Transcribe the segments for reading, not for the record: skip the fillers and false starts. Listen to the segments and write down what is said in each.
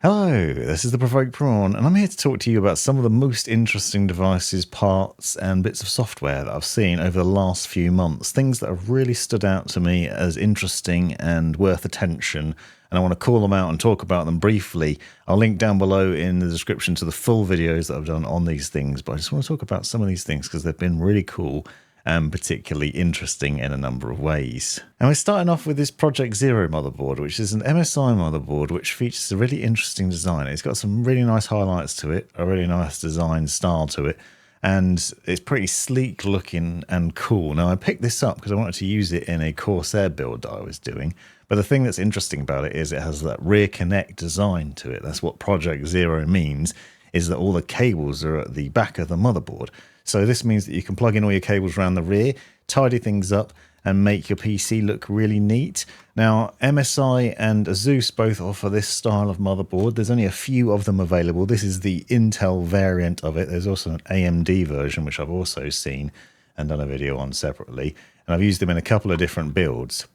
Hello, this is the Provoked Prawn, and I'm here to talk to you about some of the most interesting devices, parts, and bits of software that I've seen over the last few months. Things that have really stood out to me as interesting and worth attention, and I want to call them out and talk about them briefly. I'll link down below in the description to the full videos that I've done on these things, but I just want to talk about some of these things because they've been really cool and particularly interesting in a number of ways. And we're starting off with this Project Zero motherboard, which is an MSI motherboard which features a really interesting design. It's got some really nice highlights to it, a really nice design style to it, and it's pretty sleek looking and cool. Now I picked this up because I wanted to use it in a Corsair build that I was doing, but the thing that's interesting about it is it has that rear connect design to it. That's what Project Zero means, is that all the cables are at the back of the motherboard. So this means that you can plug in all your cables around the rear, tidy things up, and make your PC look really neat. Now, MSI and Asus both offer this style of motherboard. There's only a few of them available. This is the Intel variant of it. There's also an AMD version, which I've also seen and done a video on separately. And I've used them in a couple of different builds.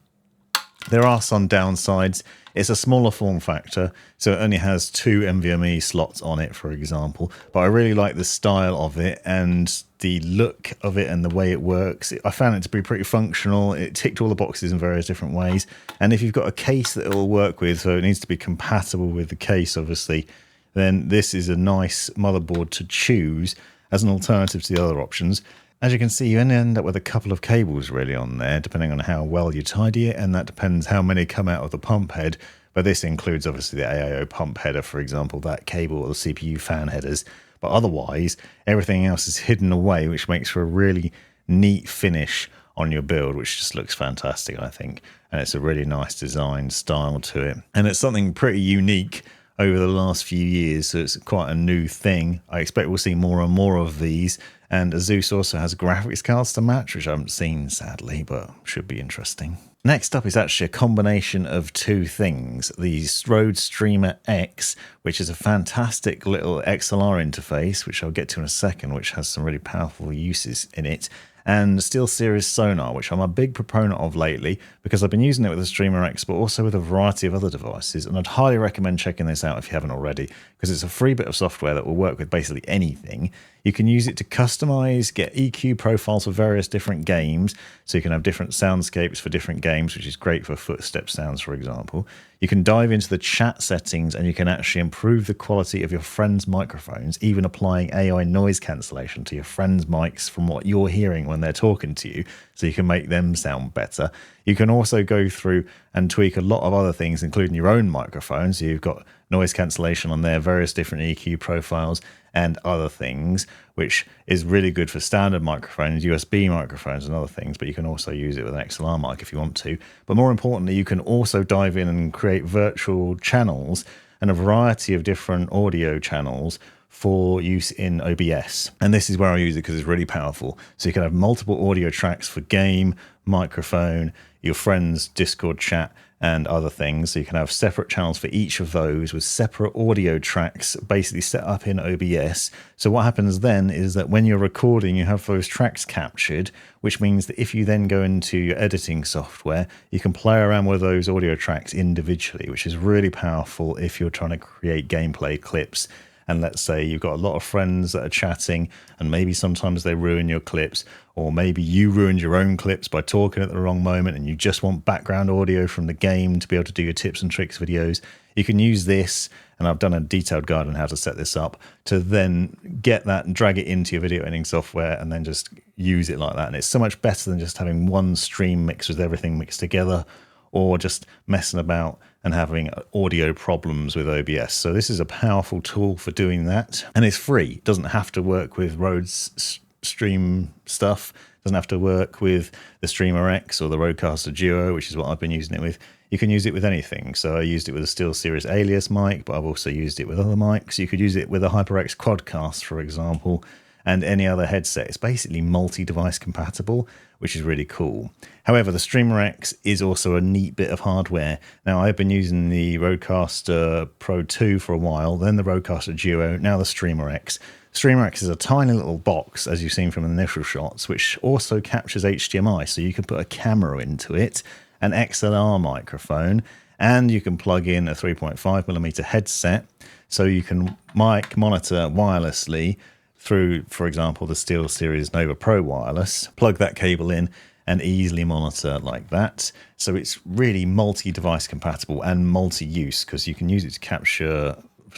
There are some downsides. It's a smaller form factor, so it only has 2 NVMe slots on it, for example. But I really like the style of it and the look of it and the way it works. I found it to be pretty functional. It ticked all the boxes in various different ways. And if you've got a case that it will work with, so it needs to be compatible with the case, obviously, then this is a nice motherboard to choose as an alternative to the other options. As you can see, you end up with a couple of cables really on there, depending on how well you tidy it, and that depends how many come out of the pump head. But this includes obviously the AIO pump header, for example, that cable, or the CPU fan headers. But otherwise, everything else is hidden away, which makes for a really neat finish on your build, which just looks fantastic, I think. And it's a really nice design style to it. And it's something pretty unique over the last few years, so it's quite a new thing. I expect we'll see more and more of these. And Asus also has graphics cards to match, which I haven't seen, sadly, but should be interesting. Next up is actually a combination of 2 things. The Rode Streamer X, which is a fantastic little XLR interface, which I'll get to in a second, which has some really powerful uses in it, and SteelSeries Sonar, which I'm a big proponent of lately because I've been using it with the Streamer X, but also with a variety of other devices. And I'd highly recommend checking this out if you haven't already, because it's a free bit of software that will work with basically anything. You can use it to customize, get EQ profiles for various different games, so you can have different soundscapes for different games, which is great for footstep sounds, for example. You can dive into the chat settings and you can actually improve the quality of your friends' microphones, even applying AI noise cancellation to your friends' mics from what you're hearing when they're talking to you, so you can make them sound better. You can also go through and tweak a lot of other things, including your own microphone. So you've got noise cancellation on there, various different EQ profiles and other things, which is really good for standard microphones, USB microphones and other things, but you can also use it with an XLR mic if you want to. But more importantly, you can also dive in and create virtual channels and a variety of different audio channels for use in OBS. And this is where I use it because it's really powerful. So you can have multiple audio tracks for game, microphone, your friends' Discord chat, and other things. So you can have separate channels for each of those with separate audio tracks basically set up in OBS. So what happens then is that when you're recording, you have those tracks captured, which means that if you then go into your editing software, you can play around with those audio tracks individually, which is really powerful if you're trying to create gameplay clips. And let's say you've got a lot of friends that are chatting and maybe sometimes they ruin your clips, or maybe you ruined your own clips by talking at the wrong moment and you just want background audio from the game to be able to do your tips and tricks videos. You can use this, and I've done a detailed guide on how to set this up, to then get that and drag it into your video editing software and then just use it like that. And it's so much better than just having one stream mixed with everything mixed together, or just messing about and having audio problems with OBS. So this is a powerful tool for doing that, and it's free. It doesn't have to work with Rode's stream stuff. It doesn't have to work with the Streamer X or the Rodecaster Duo, which is what I've been using it with. You can use it with anything. So I used it with a SteelSeries Alias mic, but I've also used it with other mics. You could use it with a HyperX Quadcast, for example, and any other headset. It's basically multi-device compatible, which is really cool. However, the Streamer X is also a neat bit of hardware. Now, I've been using the Rodecaster Pro 2 for a while, then the Rodecaster Duo, now the Streamer X. Streamer X is a tiny little box, as you've seen from the initial shots, which also captures HDMI, so you can put a camera into it, an XLR microphone, and you can plug in a 3.5mm headset, so you can monitor wirelessly through, for example, the SteelSeries Nova Pro wireless, plug that cable in and easily monitor like that. So it's really multi-device compatible and multi-use, because you can use it to capture,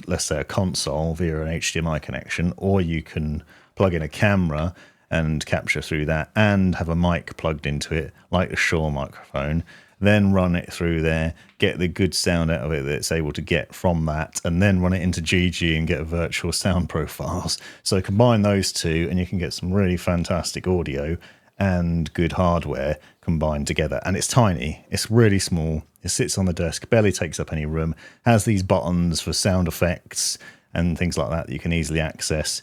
let's say, a console via an HDMI connection, or you can plug in a camera and capture through that and have a mic plugged into it, like a Shure microphone, then run it through there, get the good sound out of it that it's able to get from that, and then run it into GG and get virtual sound profiles. So combine those two and you can get some really fantastic audio and good hardware combined together. And it's tiny, it's really small, it sits on the desk, barely takes up any room, has these buttons for sound effects and things like that you can easily access,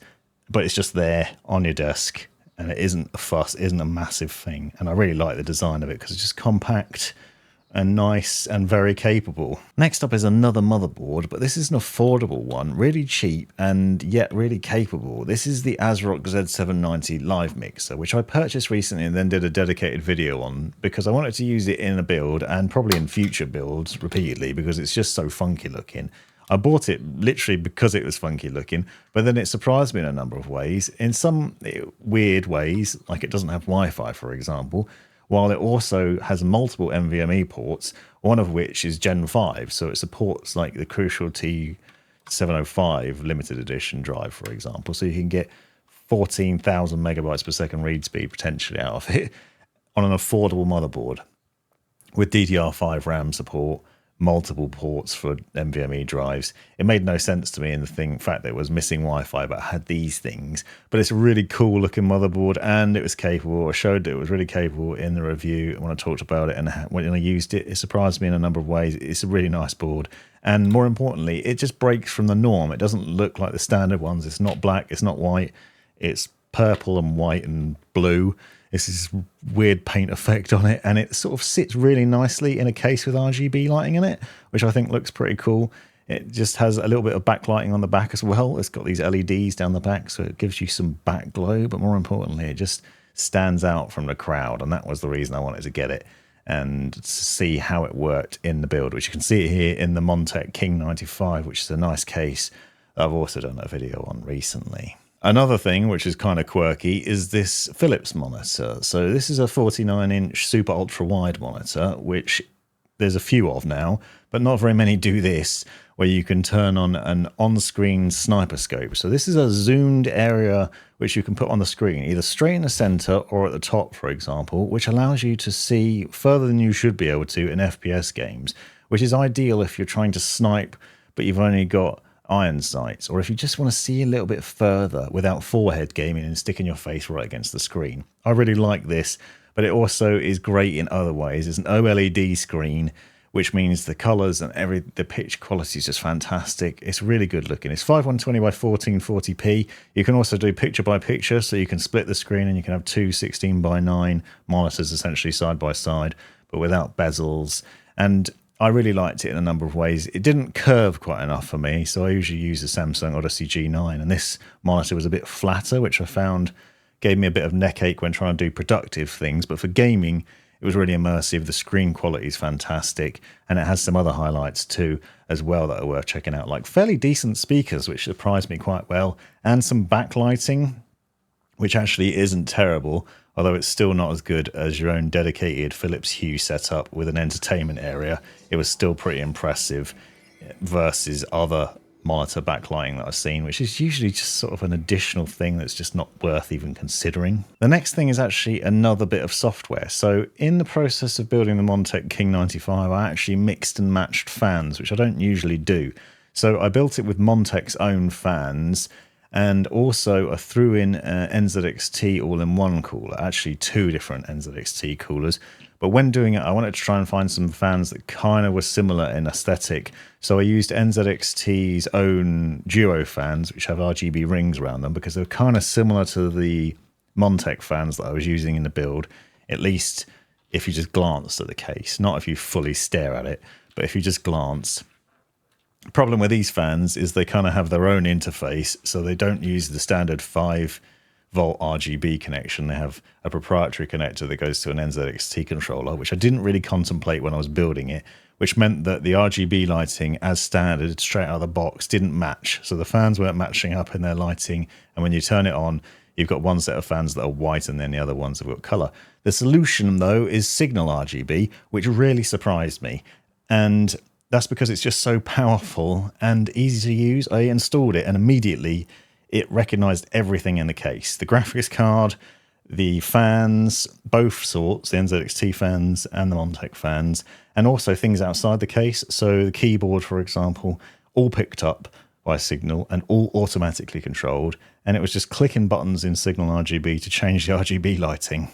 but it's just there on your desk, and it isn't a fuss, it isn't a massive thing. And I really like the design of it because it's just compact and nice and very capable. Next up is another motherboard, but this is an affordable one, really cheap and yet really capable. This is the Asrock Z790 Livemixer, which I purchased recently and then did a dedicated video on because I wanted to use it in a build and probably in future builds repeatedly, because it's just so funky looking. I bought it literally because it was funky looking, but then it surprised me in a number of ways. In some weird ways, like it doesn't have Wi-Fi, for example, while it also has multiple NVMe ports, one of which is Gen 5, so it supports like the Crucial T705 limited edition drive, for example, so you can get 14,000 megabytes per second read speed potentially out of it on an affordable motherboard with DDR5 RAM support, multiple ports for NVMe drives. It made no sense to me in the fact that it was missing Wi-Fi, but it had these things. But it's a really cool looking motherboard, and it was capable. I showed that it was really capable in the review when I talked about it, and when I used it, it surprised me in a number of ways. It's a really nice board, and more importantly, it just breaks from the norm. It doesn't look like the standard ones. It's not black, it's not white, it's purple and white and blue. It's this weird paint effect on it, and it sort of sits really nicely in a case with RGB lighting in it, which I think looks pretty cool. It just has a little bit of backlighting on the back as well. It's got these LEDs down the back, so it gives you some back glow, but more importantly, it just stands out from the crowd, and that was the reason I wanted to get it and see how it worked in the build, which you can see it here in the Montech King 95, which is a nice case that I've also done a video on recently. Another thing which is kind of quirky is this Philips monitor. So this is a 49-inch super ultra wide monitor, which there's a few of now, but not very many do this, where you can turn on an on-screen sniper scope. So this is a zoomed area which you can put on the screen, either straight in the center or at the top, for example, which allows you to see further than you should be able to in FPS games, which is ideal if you're trying to snipe, but you've only got iron sights, or if you just want to see a little bit further without forehead gaming and sticking your face right against the screen. I really like this, but it also is great in other ways. It's an OLED screen, which means the colors and the pitch quality is just fantastic. It's really good looking. It's 5120 by 1440p. You can also do picture by picture, so you can split the screen and you can have two 16 by 9 monitors essentially side by side, but without bezels. And I really liked it in a number of ways. It didn't curve quite enough for me, so I usually use the Samsung Odyssey G9, and this monitor was a bit flatter, which I found gave me a bit of neck ache when trying to do productive things. But for gaming, it was really immersive. The screen quality is fantastic, and it has some other highlights too as well that are worth checking out, like fairly decent speakers, which surprised me quite well, and some backlighting, which actually isn't terrible, although it's still not as good as your own dedicated Philips Hue setup with an entertainment area. It was still pretty impressive versus other monitor backlighting that I've seen, which is usually just sort of an additional thing that's just not worth even considering. The next thing is actually another bit of software. So in the process of building the Montech King 95, I actually mixed and matched fans, which I don't usually do. So I built it with Montech's own fans, and also I threw in NZXT all-in-one cooler, actually two different NZXT coolers. But when doing it, I wanted to try and find some fans that kind of were similar in aesthetic. So I used NZXT's own Duo fans, which have RGB rings around them, because they're kind of similar to the Montech fans that I was using in the build, at least if you just glance at the case. Not if you fully stare at it, but if you just glance. The problem with these fans is they kind of have their own interface, so they don't use the standard 5 volt RGB connection. They have a proprietary connector that goes to an NZXT controller, which I didn't really contemplate when I was building it, which meant that the RGB lighting as standard straight out of the box didn't match. So the fans weren't matching up in their lighting, and when you turn it on, you've got one set of fans that are white and then the other ones have got colour. The solution, though, is SignalRGB, which really surprised me. And that's because it's just so powerful and easy to use. I installed it and immediately it recognized everything in the case. The graphics card, the fans, both sorts, the NZXT fans and the Montec fans, and also things outside the case. So the keyboard, for example, all picked up by Signal and all automatically controlled. And it was just clicking buttons in SignalRGB to change the RGB lighting.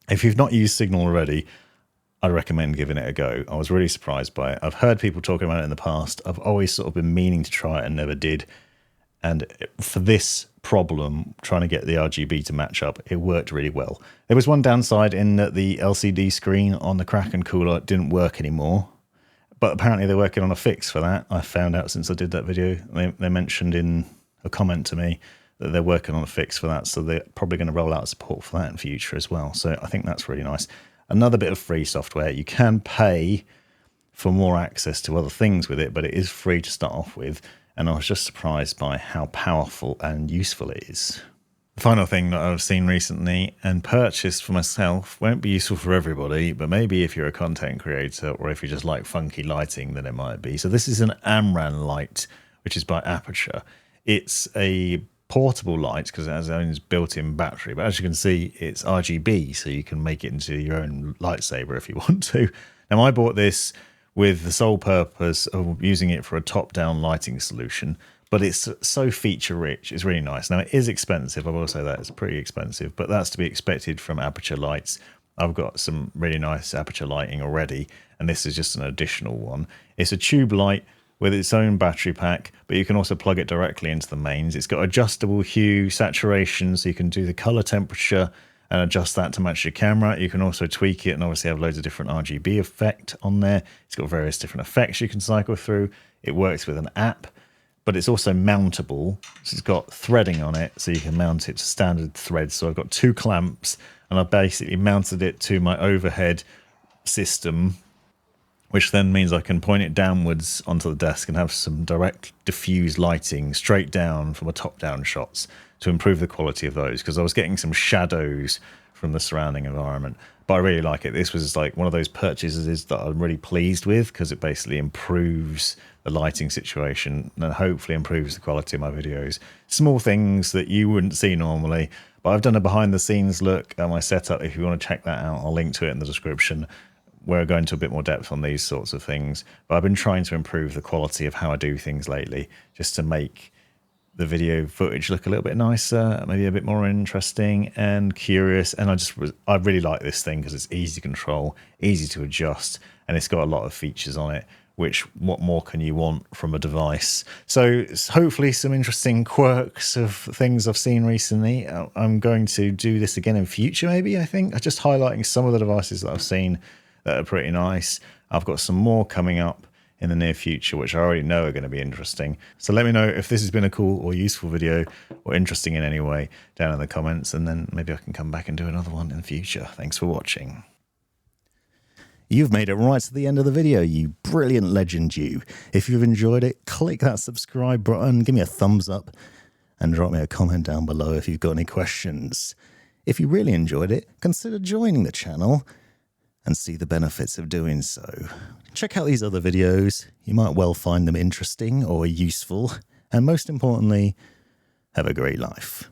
If you've not used Signal already, I recommend giving it a go. I was really surprised by it. I've heard people talking about it in the past. I've always sort of been meaning to try it and never did. And for this problem, trying to get the RGB to match up, it worked really well. There was one downside in that the LCD screen on the Kraken cooler didn't work anymore. But apparently they're working on a fix for that. I found out since I did that video. They mentioned in a comment to me that they're working on a fix for that. So they're probably going to roll out support for that in future as well. So I think that's really nice. Another bit of free software. You can pay for more access to other things with it, but it is free to start off with. And I was just surprised by how powerful and useful it is. The final thing that I've seen recently and purchased for myself won't be useful for everybody, but maybe if you're a content creator or if you just like funky lighting, then it might be. So this is an Amaran light, which is by Aputure. It's a portable light because it has its own built-in battery, but as you can see, it's RGB, so you can make it into your own lightsaber if you want to. Now, I bought this with the sole purpose of using it for a top-down lighting solution, but it's so feature-rich. It's really nice. Now, it is expensive. I will say that. It's pretty expensive, but that's to be expected from Aputure lights. I've got some really nice Aputure lighting already, and this is just an additional one. It's a tube light with its own battery pack, but you can also plug it directly into the mains. It's got adjustable hue, saturation, so you can do the color temperature and adjust that to match your camera. You can also tweak it and obviously have loads of different RGB effect on there. It's got various different effects you can cycle through. It works with an app, but it's also mountable. So it's got threading on it, so you can mount it to standard threads. So I've got 2 clamps and I've basically mounted it to my overhead system, which then means I can point it downwards onto the desk and have some direct diffuse lighting straight down from a top-down shots to improve the quality of those, because I was getting some shadows from the surrounding environment. But I really like it. This was like one of those purchases that I'm really pleased with, because it basically improves the lighting situation and hopefully improves the quality of my videos. Small things that you wouldn't see normally, but I've done a behind-the-scenes look at my setup. If you want to check that out, I'll link to it in the description. We're going to a bit more depth on these sorts of things, but I've been trying to improve the quality of how I do things lately, just to make the video footage look a little bit nicer, maybe a bit more interesting and curious. And I really like this thing because it's easy to control, easy to adjust, and it's got a lot of features on it, which what more can you want from a device? So hopefully some interesting quirks of things I've seen recently. I'm going to do this again in future, maybe. I think I'm just highlighting some of the devices that I've seen that are pretty nice. I've got some more coming up in the near future, which I already know are going to be interesting. So let me know if this has been a cool or useful video or interesting in any way down in the comments, and then maybe I can come back and do another one in the future. Thanks for watching. You've made it right to the end of the video, you brilliant legend you. If you've enjoyed it, click that subscribe button, give me a thumbs up, and drop me a comment down below if you've got any questions. If you really enjoyed it, consider joining the channel and see the benefits of doing so. Check out these other videos. You might well find them interesting or useful. And most importantly, have a great life.